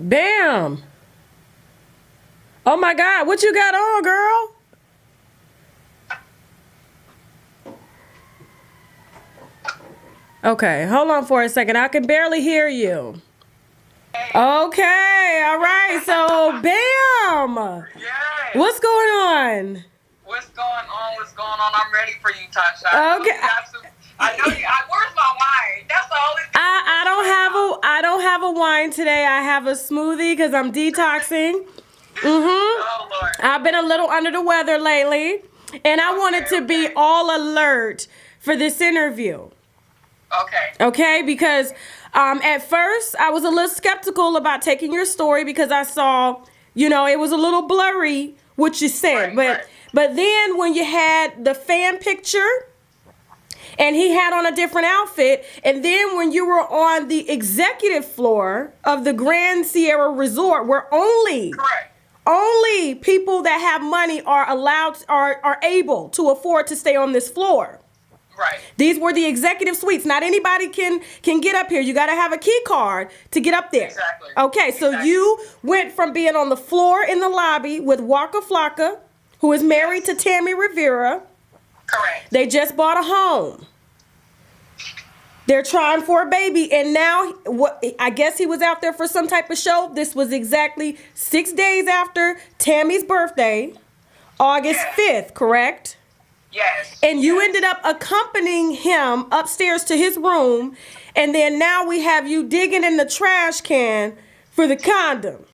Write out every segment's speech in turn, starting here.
Bam. Oh my God, what you got on, girl? Okay, hold on for a second. I can barely hear you. Okay, all right. So, bam. Yes. What's going on? What's going on? What's going on? I'm ready for you, Tashak. Okay. I know you. Where's my wine? That's the only thing. I don't have a wine today. I have a smoothie because I'm detoxing. Oh Lord. I've been a little under the weather lately, and I wanted to be all alert for this interview. Okay. Okay, because at first I was a little skeptical about taking your story because I saw, it was a little blurry what you said. But then when you had the fan picture and he had on a different outfit, and then when you were on the executive floor of the Grand Sierra Resort where only people that have money are able to afford to stay on this floor. Right. These were the executive suites. Not anybody can get up here. You got to have a key card to get up there. Exactly. Okay, so you went from being on the floor in the lobby with Waka Flocka, who is married to Tammy Rivera. Correct. They just bought a home. They're trying for a baby, and now I guess he was out there for some type of show. This was exactly 6 days after Tammy's birthday, August 5th, correct? Yes. And you ended up accompanying him upstairs to his room, and then now we have you digging in the trash can for the condom.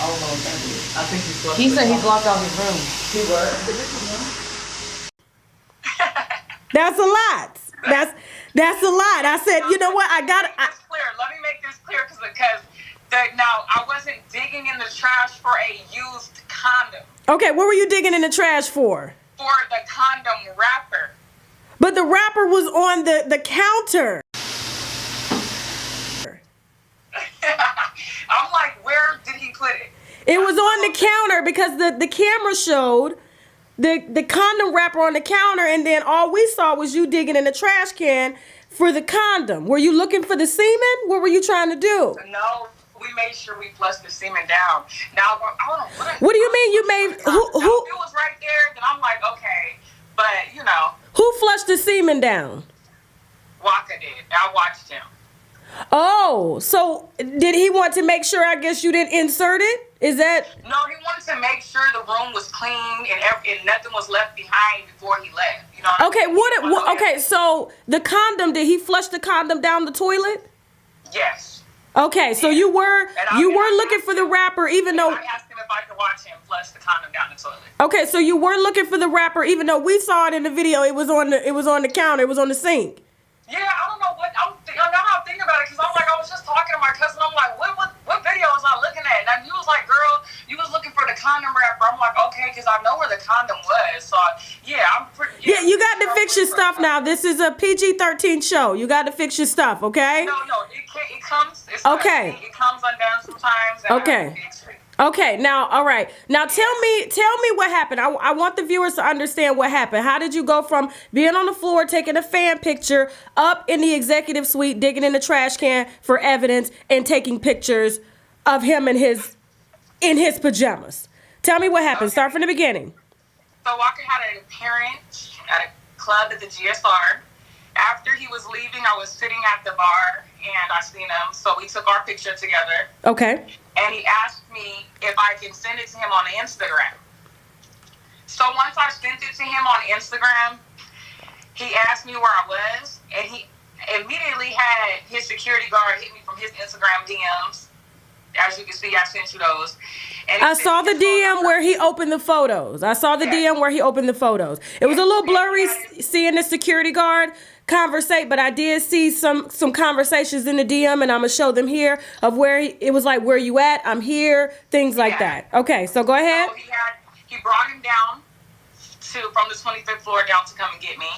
I don't know what that is. I think he's He said he blocked out his room. He was. That's a lot. That's a lot. I said, you know what? Let me make this clear because now I wasn't digging in the trash for a used condom. Okay, what were you digging in the trash for? For the condom wrapper. But the wrapper was on the counter. I'm like, where did he put it? It was on the counter because the camera showed the condom wrapper on the counter, and then all we saw was you digging in the trash can for the condom. Were you looking for the semen? What were you trying to do? No, we made sure we flushed the semen down. Now, I don't know what do you mean you made who? If it was right there, then I'm like, okay, but who flushed the semen down? Waka did. I watched him. Oh, so did he want to make sure, I guess, you didn't insert it? Is that? No, he wanted to make sure the room was clean and nothing was left behind before he left. You know what Okay, so the condom, did he flush the condom down the toilet? Yes. Okay, so you were looking for the wrapper even though... I asked him if I could watch him flush the condom down the toilet. Okay, so you were looking for the wrapper even though we saw it in the video. It was on the counter. It was on the sink. Yeah, I don't know what I'm thinking about it because I'm like, I was just talking to my cousin. I'm like, what video was I looking at? And he was like, girl, you was looking for the condom wrapper. I'm like, okay, because I know where the condom was. So yeah, I'm pretty. Yeah, you got to fix your stuff now. This is a PG-13 show. You got to fix your stuff, okay? No, it comes. Okay. It comes undone sometimes. Okay. Okay, now, all right. Now, tell me what happened. I want the viewers to understand what happened. How did you go from being on the floor, taking a fan picture, up in the executive suite, digging in the trash can for evidence, and taking pictures of him in his pajamas? Tell me what happened. Okay. Start from the beginning. So Walker had an appearance at a club at the GSR. After he was leaving, I was sitting at the bar, and I seen him, so we took our picture together. Okay. And he asked me if I can send it to him on Instagram. So once I sent it to him on Instagram, he asked me where I was, and he immediately had his security guard hit me from his Instagram DMs. As you can see, I sent you those. And I saw the DM where he opened the photos. It was a little blurry seeing the security guard conversate, but I did see some conversations in the DM, and I'm gonna show them here of where it was like, where you at? I'm here, things like that. Okay, so go ahead. So he brought him down from the 25th floor down to come and get me,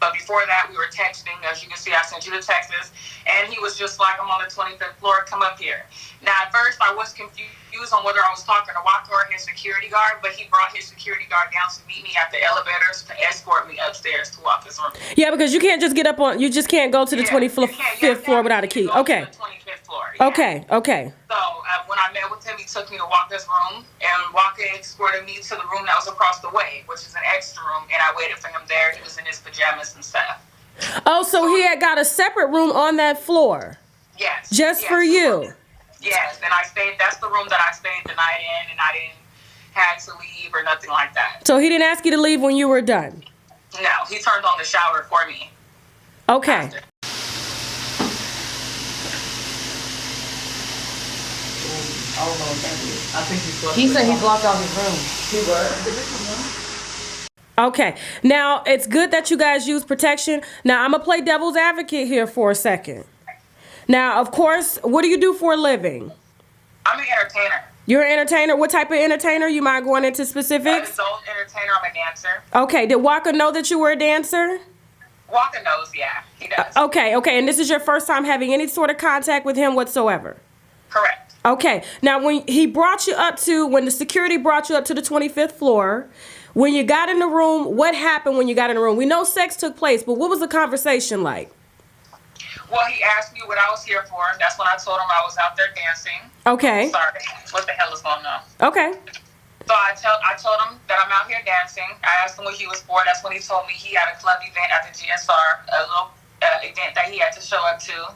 But before that, we were texting. As you can see, I sent you the texts. And he was just like, I'm on the 25th floor, come up here. Now, at first, I was confused on whether I was talking to Waka or his security guard, but he brought his security guard down to meet me at the elevators to escort me upstairs to Waka's room. Yeah, because you can't just get up on, you just can't go to the 25th floor without a key. Okay. To the 25th floor. Yeah. Okay. So when I met with him, he took me to Waka's room, and Waka escorted me to the room that was across the way, which is an extra room, and I waited for him there. He was in his pajamas and stuff. Oh, so he had got a separate room on that floor? Yes. Just for you? Yes, and that's the room that I stayed the night in, and I didn't have to leave or nothing like that. So he didn't ask you to leave when you were done? No, he turned on the shower for me. Okay. After. I don't know what that is. I think He said he blocked out his room. He was. Okay. Now, it's good that you guys use protection. Now, I'm going to play devil's advocate here for a second. Now, of course, what do you do for a living? I'm an entertainer. You're an entertainer? What type of entertainer? You mind going into specifics? Adult entertainer. I'm a dancer. Okay. Did Waka know that you were a dancer? Waka knows, yeah. He does. Okay. And this is your first time having any sort of contact with him whatsoever? Correct. Okay. Now, when the security brought you up to the 25th floor, when you got in the room, what happened when you got in the room? We know sex took place, but what was the conversation like? Well, he asked me what I was here for. That's when I told him I was out there dancing. Okay. Sorry. What the hell is going on? Okay. So I told him that I'm out here dancing. I asked him what he was for. That's when he told me he had a club event at the GSR, a little event that he had to show up to.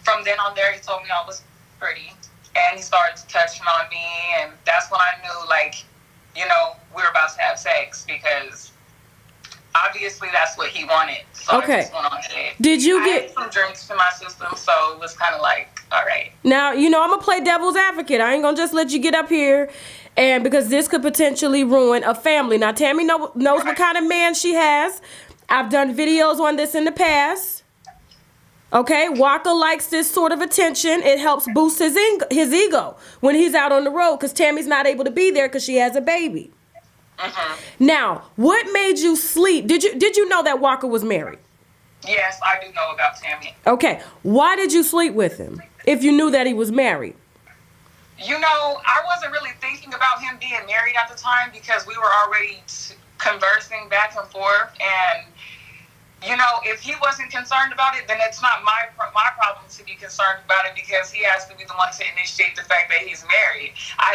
From then on there, he told me I was pretty. And he started touching on me. And that's when I knew, we were about to have sex because obviously that's what he wanted. So Okay. I just went on ahead. Did you I get had some drinks in my system, so it was kind of like, all right. Now, I'm going to play devil's advocate. I ain't going to just let you get up here and because this could potentially ruin a family. Now, Tammy knows what kind of man she has. I've done videos on this in the past. Okay, Waka likes this sort of attention. It helps boost his ego when he's out on the road because Tammy's not able to be there because she has a baby. Now, what made you sleep? Did you know that Waka was married? Yes, I do know about Tammy. Okay, why did you sleep with him if you knew that he was married? I wasn't really thinking about him being married at the time because we were already conversing back and forth. And, if he wasn't concerned about it, then it's not my problem to be concerned about it because he has to be the one to initiate the fact that he's married.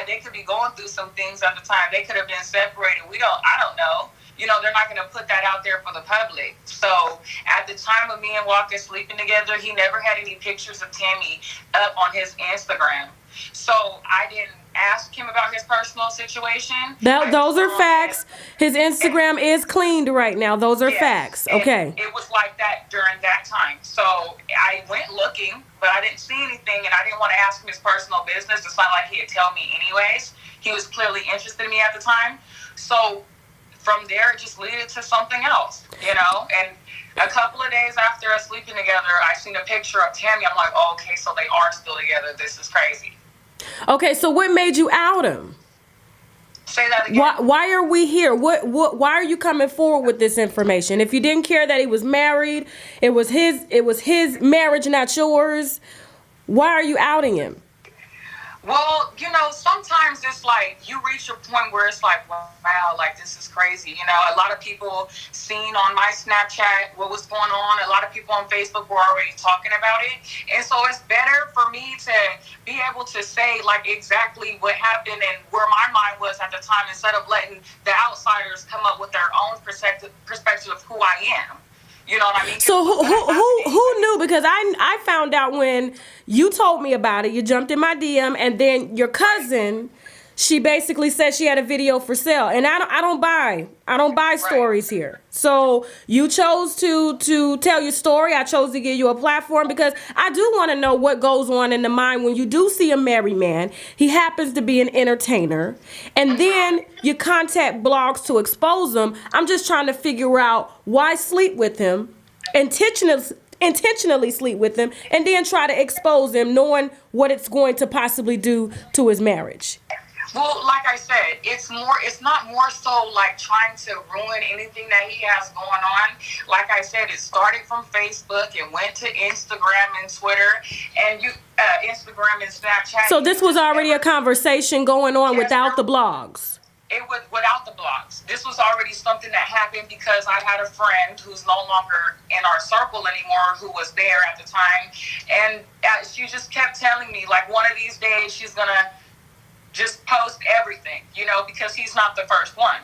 They could be going through some things at the time. They could have been separated. I don't know. They're not going to put that out there for the public. So at the time of me and Waka sleeping together, he never had any pictures of Tammy up on his Instagram. So I didn't ask him about his personal situation. Those are facts. His Instagram is cleaned right now. Those are facts. Okay. It was like that during that time. So I went looking, but I didn't see anything, and I didn't want to ask him his personal business. It's not like he'd tell me anyways. He was clearly interested in me at the time. So from there, it just led to something else, And a couple of days after us sleeping together, I seen a picture of Tammy. I'm like, oh, okay, so they are still together. This is crazy. Okay, so what made you out him? Say that again. Why are we here? Why are you coming forward with this information? If you didn't care that he was married, it was his marriage, not yours. Why are you outing him? Well, sometimes it's like you reach a point where it's like, wow, this is crazy. A lot of people seen on my Snapchat what was going on. A lot of people on Facebook were already talking about it. And so it's better for me to be able to say exactly what happened and where my mind was at the time instead of letting the outsiders come up with their own perspective of who I am. You know what I mean? So who knew? Because I found out when you told me about it. You jumped in my DM, and then your cousin, she basically said she had a video for sale, and I don't buy stories here. So you chose to tell your story. I chose to give you a platform because I do want to know what goes on in the mind when you do see a married man. He happens to be an entertainer, and then you contact blogs to expose him. I'm just trying to figure out why sleep with him, intentionally sleep with him, and then try to expose him, knowing what it's going to possibly do to his marriage. Well, like I said, it's not more so like trying to ruin anything that he has going on. Like I said, it started from Facebook and went to Instagram and Twitter and Instagram and Snapchat. So this was already a conversation going on without the blogs. It was without the blogs. This was already something that happened because I had a friend who's no longer in our circle anymore who was there at the time. And she just kept telling me, like, one of these days she's going to just post everything, because he's not the first one.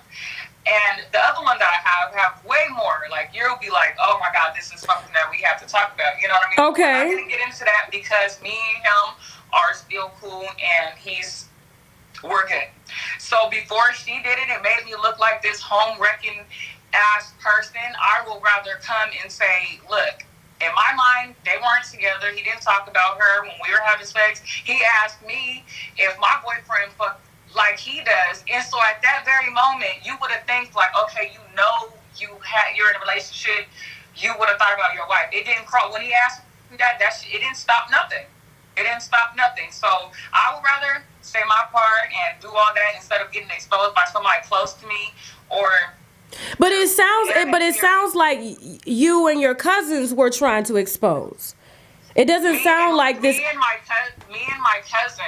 And the other one that I have way more. Like, you'll be like, oh my God, this is something that we have to talk about. You know what I mean? Okay. I'm not going to get into that because me and him are still cool and we're good. So before she did it, it made me look like this home wrecking ass person. I will rather come and say, look, in my mind, they weren't together. He didn't talk about her when we were having sex. He asked me if my boyfriend fucked like he does. And so at that very moment, you would have think like, okay, you're in a relationship. You would have thought about your wife. It didn't cross. When he asked me that it didn't stop nothing. It didn't stop nothing. So I would rather say my part and do all that instead of getting exposed by somebody close to me or... But it sounds like you and your cousins were trying to expose. It doesn't sound like this. Me and my cousin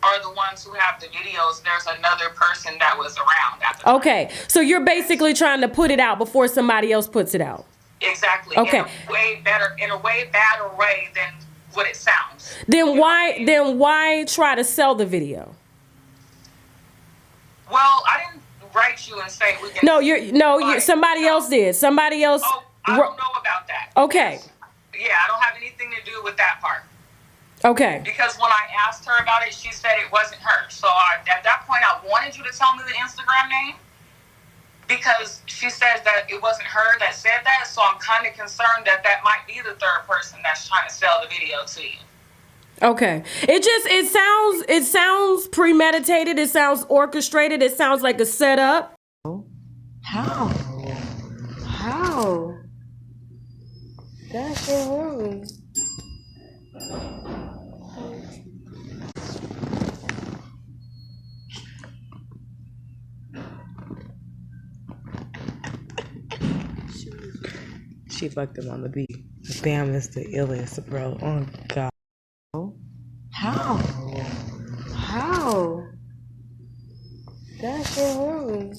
are the ones who have the videos. There's another person that was around at the time. Okay, so you're basically trying to put it out before somebody else puts it out. Exactly. Okay. In a way better way than what it sounds. Then why try to sell the video? Well, I didn't write you and say we can. Somebody else did. Somebody else. Oh, I don't know about that. Okay. Yeah, I don't have anything to do with that part. Okay. Because when I asked her about it, she said it wasn't her. So at that point, I wanted you to tell me the Instagram name because she says that it wasn't her that said that. So I'm kind of concerned that might be the third person that's trying to sell the video to you. Okay. It sounds premeditated. It sounds orchestrated. It sounds like a setup. How? That's your room. She fucked him on the beat. Damn, it's the illest, bro. Oh, God. How? That's your room.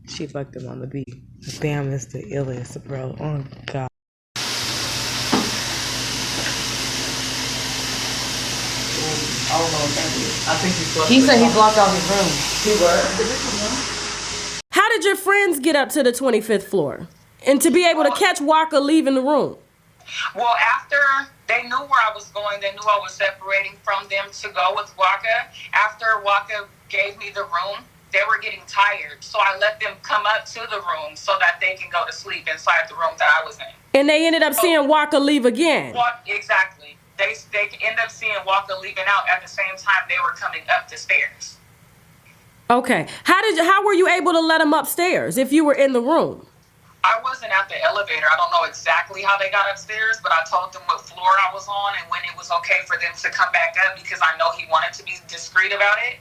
She fucked him on the beat. Damn, it's the illest, bro. Oh, God. I don't know what that is. I think He said he blocked out his room. He was. How did your friends get up to the 25th floor? And to be able to catch Waka leaving the room? Well, after they knew where I was going, they knew I was separating from them to go with Waka. After Waka gave me the room, they were getting tired. So I let them come up to the room so that they can go to sleep inside the room that I was in. And they ended up seeing Waka leave again. Exactly. They end up seeing Waka leaving out at the same time they were coming up the stairs. Okay. How were you able to let them upstairs if you were in the room? I wasn't at the elevator. I don't know exactly how they got upstairs, but I told them what floor I was on and when it was okay for them to come back up because I know he wanted to be discreet about it.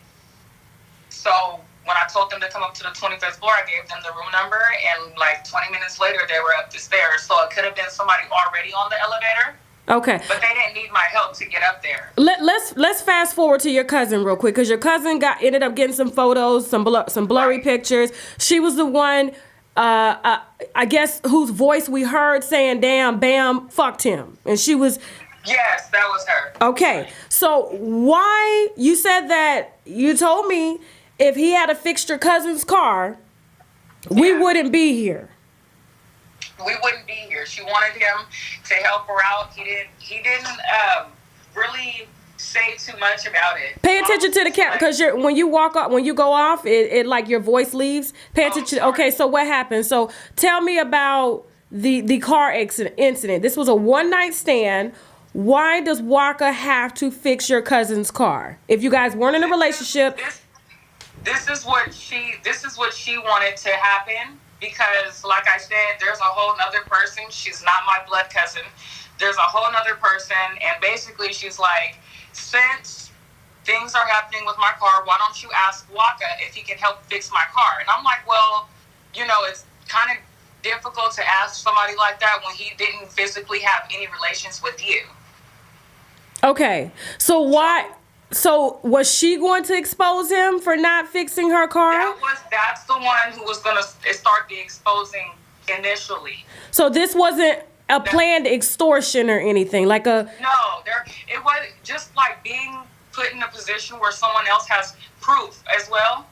So when I told them to come up to the 25th floor, I gave them the room number, and like 20 minutes later, they were up the stairs. So it could have been somebody already on the elevator. Okay. But they didn't need my help to get up there. Let's fast forward to your cousin real quick, because your cousin ended up getting some photos, some blurry pictures. She was the one, I guess, whose voice we heard saying, "Damn, Bam, fucked him," and she was. Yes, that was her. Okay, so why you said that? You told me if he had fixed your cousin's car, we wouldn't be here. We wouldn't be here. She wanted him to help her out. He didn't really say too much about it. Pay attention to the camera, because when you go off, it like your voice leaves. Pay attention. Okay, so what happened? So tell me about the car incident. This was a one-night stand. Why does Waka have to fix your cousin's car? If you guys weren't in a relationship. this is what she wanted to happen, because like I said, there's a whole nother person. She's not my blood cousin. There's a whole nother person, and basically she's like, since things are happening with my car, why don't you ask Waka if he can help fix my car? And I'm like, well, it's kind of difficult to ask somebody like that when he didn't physically have any relations with you. Okay, so was she going to expose him for not fixing her car? That's the one who was going to start the exposing initially. So this wasn't a planned extortion or anything, like a... No, it was just like being put in a position where someone else has proof as well.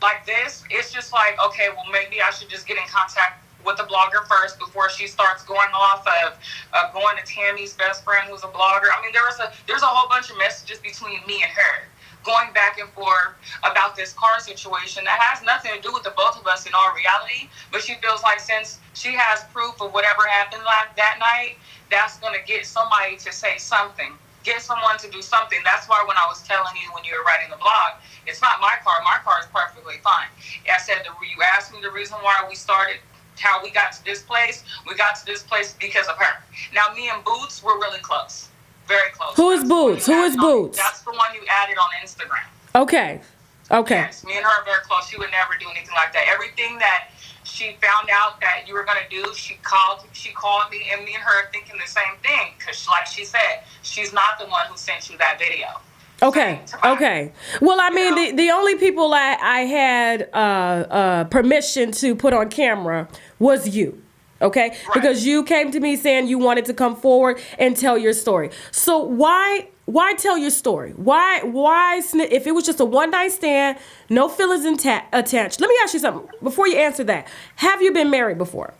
Like this, it's just like, okay, well, maybe I should just get in contact with the blogger first before she starts going off of going to Tammy's best friend who's a blogger. I mean, there's a whole bunch of messages between me and her going back and forth about this car situation that has nothing to do with the both of us in all reality, but she feels like since she has proof of whatever happened that night, that's going to get somebody to say something, get someone to do something. That's why when I was telling you when you were writing the blog, it's not my car is perfectly fine. I said, you asked me the reason why we started, how we got to this place. We got to this place because of her. Now, me and Boots were really close. Very close. Who is Boots? That's the one you added on Instagram. Okay. Yes, me and her are very close. She would never do anything like that. Everything that she found out that you were going to do, she called me, and me and her are thinking the same thing. Because like she said, she's not the one who sent you that video. Okay. Well, I mean, the only people I had permission to put on camera was you. Okay, right. Because you came to me saying you wanted to come forward and tell your story. So why tell your story? Why if it was just a one night stand, no feelings attached? Let me ask you something before you answer that. Have you been married before?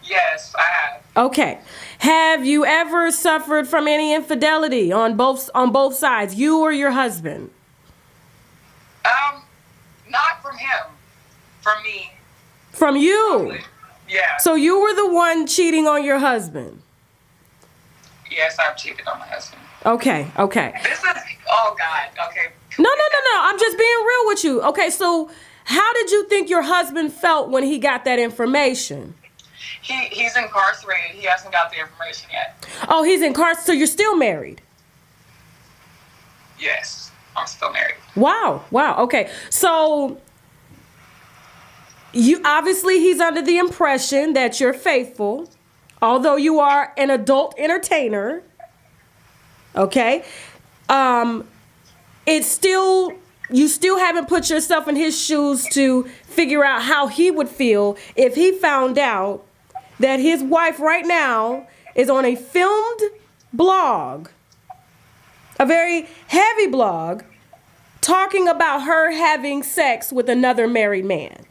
Yes, I have. Okay. Have you ever suffered from any infidelity on both sides, you or your husband? Not from him. From me. From you? Yeah. So you were the one cheating on your husband? Yes, I've cheated on my husband. Okay. This is, oh God, okay. No. I'm just being real with you. Okay, so how did you think your husband felt when he got that information? He's incarcerated. He hasn't got the information yet. Oh, he's incarcerated. So you're still married? Yes, I'm still married. Wow. Okay. So he's under the impression that you're faithful, although you are an adult entertainer. Okay. You still haven't put yourself in his shoes to figure out how he would feel if he found out that his wife right now is on a filmed blog, a very heavy blog, talking about her having sex with another married man.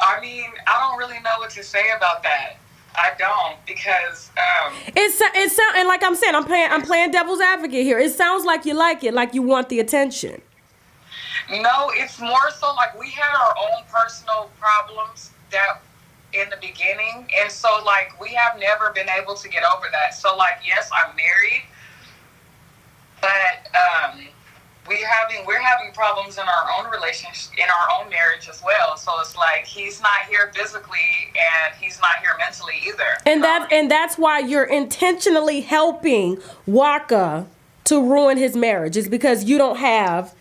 I mean, I don't really know what to say about that. I don't, because and like I'm saying, I'm playing devil's advocate here. It sounds like you like it, like you want the attention. No, it's more so like we had our own personal problems that in the beginning, and so like we have never been able to get over that. So like, yes, I'm married, but we're having problems in our own relationship, in our own marriage as well. So it's like he's not here physically and he's not here mentally either. And that's why you're intentionally helping Waka to ruin his marriage, is because you don't have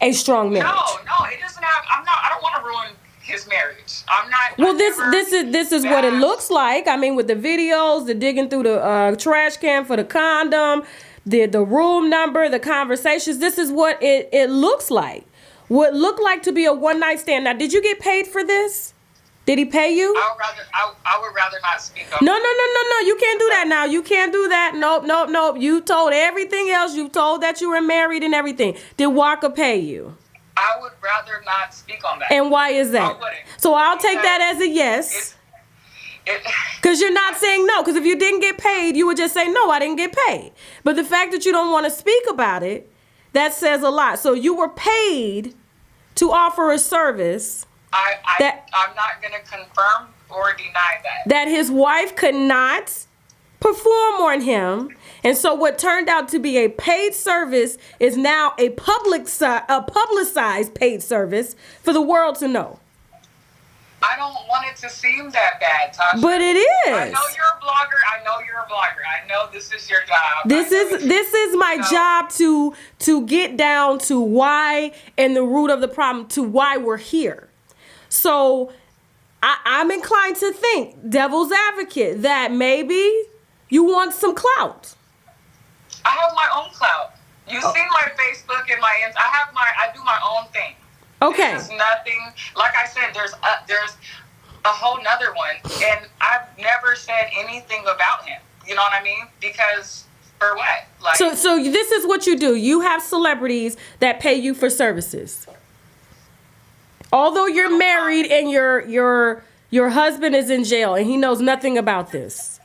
a strong marriage. No, it doesn't have. I don't want to ruin his marriage. I'm not. Well, this is what it looks like. I mean, with the videos, the digging through the trash can for the condom, the room number, the conversations. This is what it looks like. What looked like to be a one night stand. Now, did you get paid for this? Did he pay you? I would rather not speak on. No. You can't do that now. You can't do that. Nope. You told everything else. You told that you were married and everything. Did Waka pay you? I would rather not speak on that. And why is that? I wouldn't. So I'll take that as a yes. Because you're not saying no. Because if you didn't get paid, you would just say, no, I didn't get paid. But the fact that you don't want to speak about it, that says a lot. So you were paid to offer a service. I'm not going to confirm or deny that. That his wife could not perform on him. And so what turned out to be a paid service is now a publicized paid service for the world to know. I don't want it to seem that bad, Tasha. But it is. I know you're a blogger. I know this is your job. This is my job to get down to why and the root of the problem, to why we're here. So I'm inclined to think, devil's advocate, that maybe you want some clout. I have my own clout. You've seen my Facebook and I do my own thing. Okay. There's nothing, like I said, there's a whole nother one, and I've never said anything about him. You know what I mean? Because for what? Like, so this is what you do. You have celebrities that pay you for services. Although you're married and your husband is in jail and he knows nothing about this.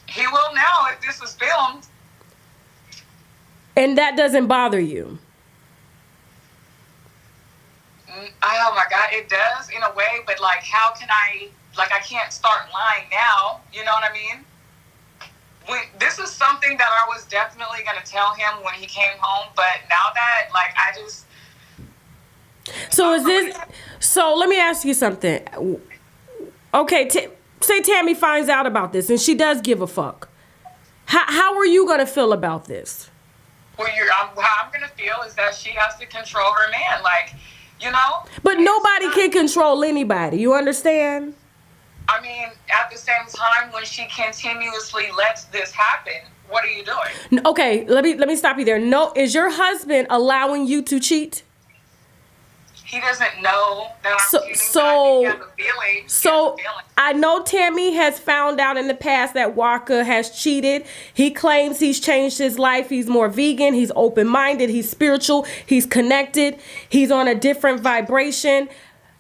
He will now if this is filmed. And that doesn't bother you. Oh my God, it does in a way, but like, how can I can't start lying now, you know what I mean? This is something that I was definitely going to tell him when he came home, but now that, like, I just... So let me ask you something. Okay, say Tammy finds out about this and she does give a fuck. How are you going to feel about this? Well, how I'm going to feel is that she has to control her man, like... You know? But nobody can control anybody. You understand? I mean, at the same time, when she continuously lets this happen, what are you doing? Okay, let me stop you there. No, is your husband allowing you to cheat? He doesn't know that I'm cheating, but I think he has a feeling. So I know Tammy has found out in the past that Waka has cheated. He claims he's changed his life. He's more vegan. He's open-minded. He's spiritual. He's connected. He's on a different vibration.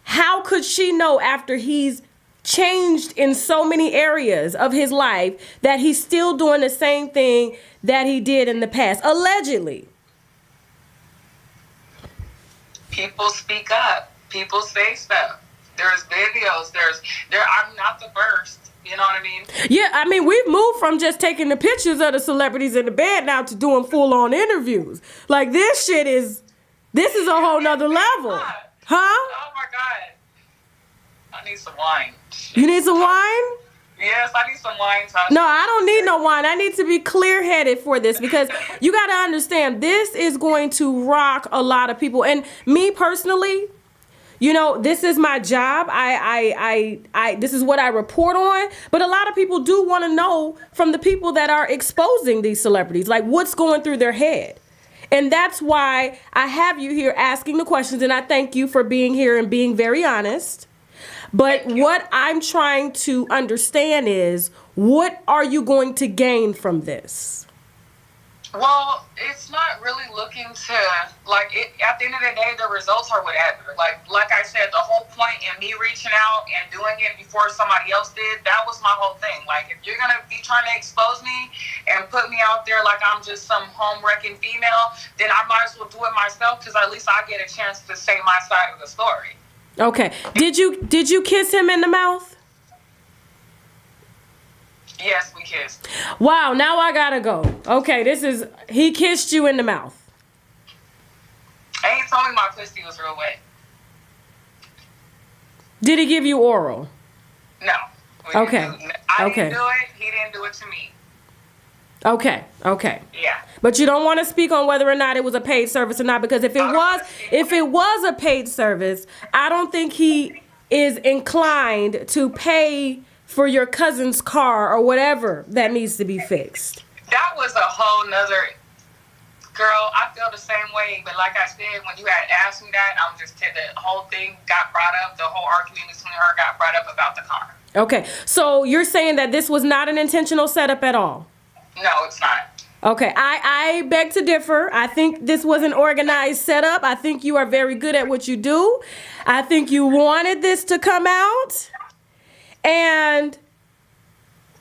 How could she know after he's changed in so many areas of his life that he's still doing the same thing that he did in the past, allegedly? People speak up. People say stuff. There's videos. I'm not the first. You know what I mean? Yeah, I mean, we've moved from just taking the pictures of the celebrities in the bed now to doing full-on interviews. Like, this is a whole nother level. Huh? Oh, my God. I need some wine. You need some wine? Yes, I need some wine, Tasha. No, I don't need no wine. I need to be clear-headed for this because you got to understand, this is going to rock a lot of people. And me personally, you know, this is my job. This is what I report on. But a lot of people do want to know from the people that are exposing these celebrities, like what's going through their head. And that's why I have you here asking the questions. And I thank you for being here and being very honest. But what I'm trying to understand is, what are you going to gain from this? Well, it's not really looking to, like, at the end of the day, the results are whatever. Like I said, the whole point in me reaching out and doing it before somebody else did, that was my whole thing. Like, if you're going to be trying to expose me and put me out there like I'm just some home-wrecking female, then I might as well do it myself, because at least I get a chance to say my side of the story. Okay. Did you kiss him in the mouth? Yes, we kissed. Wow, now I gotta go. Okay, he kissed you in the mouth. And he told me my pussy was real wet. Did he give you oral? No. Okay. I didn't do it. He didn't do it to me. Okay. Yeah. But you don't want to speak on whether or not it was a paid service or not, because if it was a paid service, I don't think he is inclined to pay for your cousin's car or whatever that needs to be fixed. That was a whole nother... Girl, I feel the same way, but like I said, when you had asked me that, the whole thing got brought up, the whole argument between her got brought up about the car. Okay, so you're saying that this was not an intentional setup at all? No, it's not. Okay, I beg to differ. I think this was an organized setup. I think you are very good at what you do. I think you wanted this to come out. And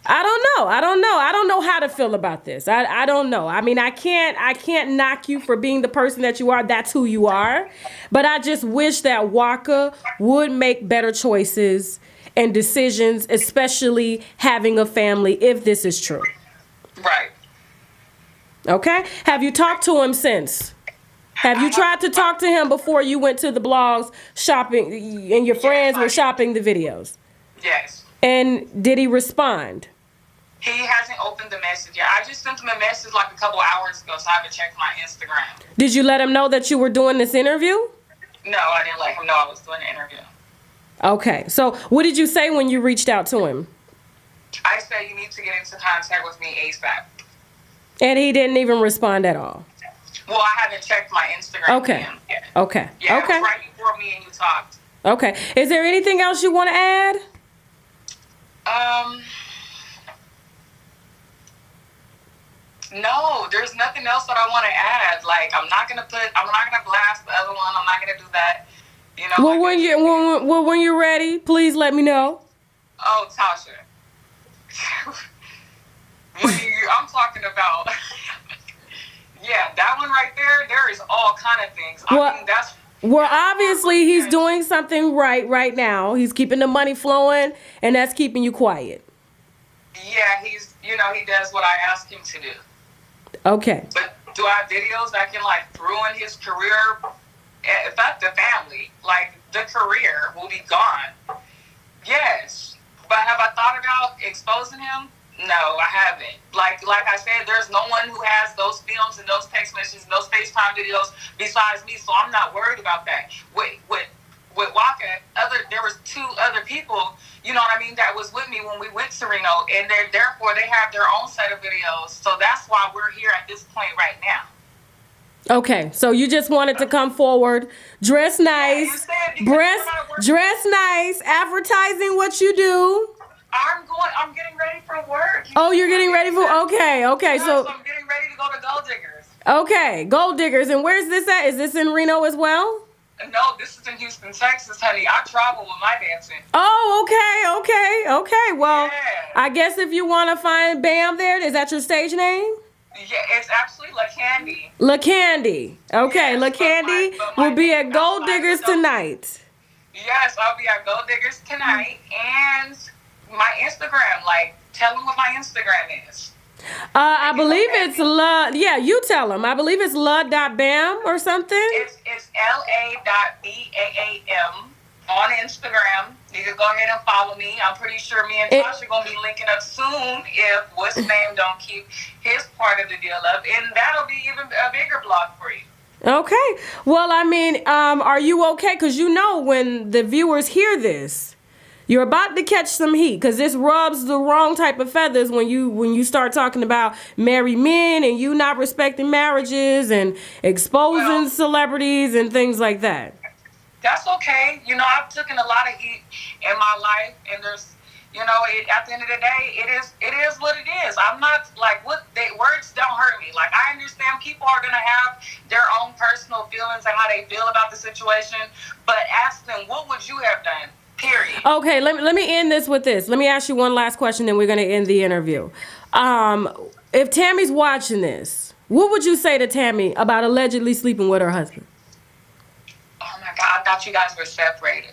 I don't know how to feel about this. I don't know. I mean, I can't knock you for being the person that you are. That's who you are. But I just wish that Waka would make better choices and decisions, especially having a family, if this is true. Right. Okay? Have you talked to him since? Have you tried to talk to him before you went to the blogs shopping and your friends were shopping the videos? Yes. And did he respond? He hasn't opened the message yet. I just sent him a message like a couple hours ago, so I haven't checked my Instagram. Did you let him know that you were doing this interview? No, I didn't let him know I was doing the interview. Okay. So what did you say when you reached out to him? I said you need to get into contact with me ASAP. And he didn't even respond at all? Well, I haven't checked my Instagram Okay. with him yet. Okay. Yeah, Okay. it was right before me and you talked. Okay. Is there anything else you want to add? No, there's nothing else that I want to add. Like, I'm not gonna blast the other one. I'm not gonna do that. You know. Well, when you're ready, please let me know. Oh, Tasha. I'm talking about. Yeah, that one right there. There is all kind of things. I mean, that's. Well, obviously he's doing something right now. He's keeping the money flowing, and that's keeping you quiet. Yeah, he does what I ask him to do. Okay. But do I have videos that can like ruin his career? If that's the family, like the career will be gone. Yes, but have I thought about exposing him? No, I haven't. Like I said, there's no one who has those films and those text messages and those FaceTime videos besides me, so I'm not worried about that. With Waka, there was 2 other people, you know what I mean, that was with me when we went to Reno, and therefore they have their own set of videos. So that's why we're here at this point right now. Okay, so you just wanted to come forward, dress nice, dress nice, advertising what you do. I'm getting ready for work. Oh, you're getting ready for, okay, So I'm getting ready to go to Gold Diggers. Okay, Gold Diggers, and where's this at? Is this in Reno as well? No, this is in Houston, Texas, honey. I travel with my dancing. Oh, okay. Well, Yeah. I guess if you want to find Bam there, is that your stage name? Yeah, it's actually La Candy. La Candy. Okay, Yes, La Candy but my will be at name- Gold Diggers tonight. Yes, I'll be at Gold Diggers tonight. And my Instagram, like, tell them what my Instagram is. I believe it's La. Yeah, you tell them. I believe it's la.bam or something. It's la.baam on Instagram. You can go ahead and follow me. I'm pretty sure me and Tasha are going to be linking up soon if what's his name don't keep his part of the deal up. And that'll be even a bigger blog for you. Okay. Well, I mean, are you okay? Because you know when the viewers hear this, you're about to catch some heat because this rubs the wrong type of feathers when you start talking about married men and you not respecting marriages and exposing celebrities and things like that. That's okay. You know, I've taken a lot of heat in my life, and there's, at the end of the day, it is what it is. I'm not like words don't hurt me. Like, I understand people are gonna have their own personal feelings and how they feel about the situation, but ask them, what would you have done? Period. Okay, let me end this with this. Let me ask you one last question, then we're gonna end the interview. If Tammy's watching this, what would you say to Tammy about allegedly sleeping with her husband? Oh my God, I thought you guys were separated.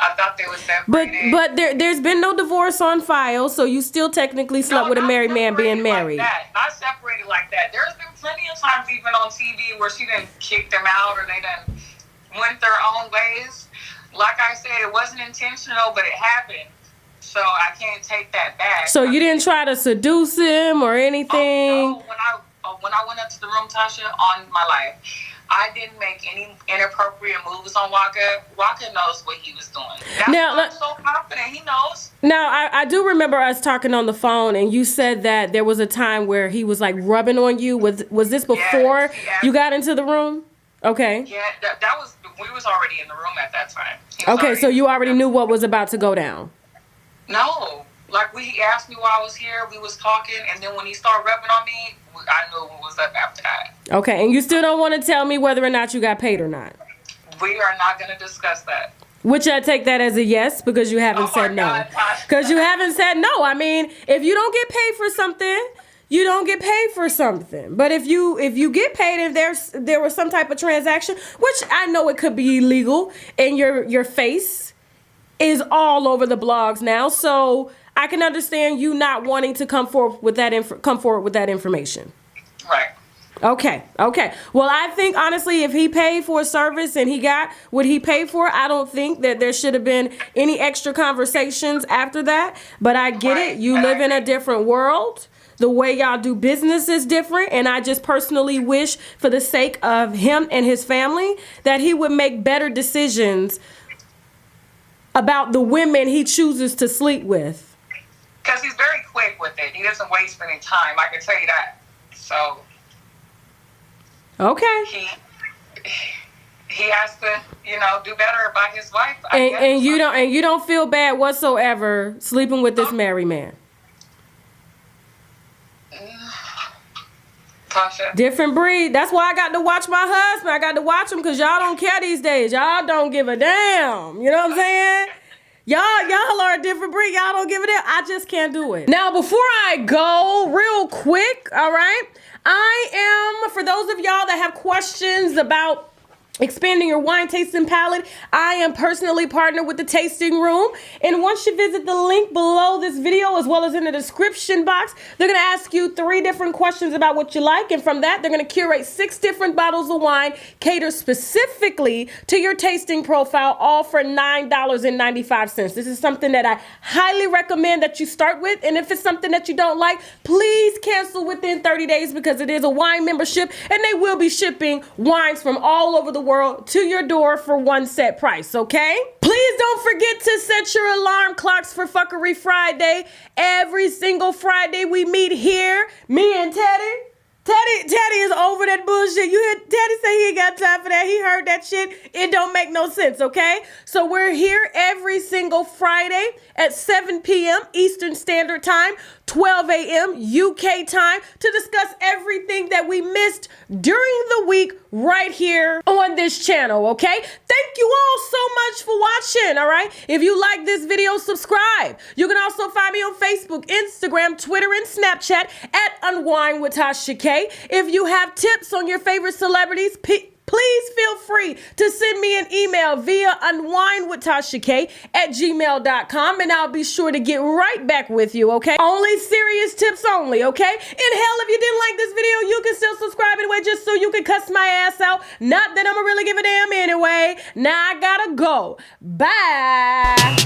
I thought they were separated. But there's been no divorce on file, so you still technically slept with a married man being married. Like that. Not separated like that. There's been plenty of times even on TV where she done kicked them out or they done went their own ways. Like I said, it wasn't intentional, but it happened. So I can't take that back. So you didn't try to seduce him or anything? Oh, no. When I went up to the room, Tasha, on my life, I didn't make any inappropriate moves on Waka. Waka knows what he was doing. That's why I'm so confident. He knows. Now, I do remember us talking on the phone, and you said that there was a time where he was like rubbing on you. Was this before you got into the room? Okay. Yeah, that was, we was already in the room at that time. Okay, so you already knew what was about to go down. No. Like, he asked me while I was here, we was talking, and then when he started rubbing on me, I knew what was up after that. Okay, and you still don't want to tell me whether or not you got paid or not? We are not going to discuss that. Which I take that as a yes, because you haven't said no. Because you haven't said no. I mean, if you don't get paid for something, you don't get paid for something. But if you get paid and there was some type of transaction, which I know it could be illegal in your face, is all over the blogs now. So I can understand you not wanting to come forward with that information. Right. Okay. Well, I think honestly, if he paid for a service and he got what he paid for, I don't think that there should have been any extra conversations after that. But I get it. You live in a different world. The way y'all do business is different. And I just personally wish, for the sake of him and his family, that he would make better decisions about the women he chooses to sleep with. Because he's very quick with it. He doesn't waste any time. I can tell you that. So... okay. He has to, do better by his wife. And you don't feel bad whatsoever sleeping with this married man. Tasha. Different breed. That's why I got to watch my husband. I got to watch him because y'all don't care these days. Y'all don't give a damn. You know what I'm saying? Y'all are a different breed. Y'all don't give a damn. I just can't do it. Now, before I go, real quick, all right? I am, for those of y'all that have questions about expanding your wine tasting palette, I am personally partnered with the Tasting Room. And once you visit the link below this video, as well as in the description box, they're going to ask you 3 different questions about what you like. And from that, they're going to curate 6 different bottles of wine, cater specifically to your tasting profile, all for $9.95. This is something that I highly recommend that you start with. And if it's something that you don't like, please cancel within 30 days because it is a wine membership and they will be shipping wines from all over the world to your door for one set price, okay? Please don't forget to set your alarm clocks for Fuckery Friday. Every single Friday we meet here, me and Teddy. Teddy is over that bullshit. You hear Teddy say he ain't got time for that. He heard that shit. It don't make no sense, okay? So we're here every single Friday at 7 p.m. Eastern Standard Time, 12 a.m. UK time, to discuss everything that we missed during the week right here on this channel, okay? Thank you all so much for watching, all right? If you like this video, subscribe. You can also find me on Facebook, Instagram, Twitter, and Snapchat at UNWINEWITHTASHAK. If you have tips on your favorite celebrities, please feel free to send me an email via unwinewithtashak@gmail.com, and I'll be sure to get right back with you, okay? Only serious tips only, okay? And hell, if you didn't like this video, you can still subscribe anyway, just so you can cuss my ass out. Not that I'ma really give a damn anyway. Now I gotta go. Bye.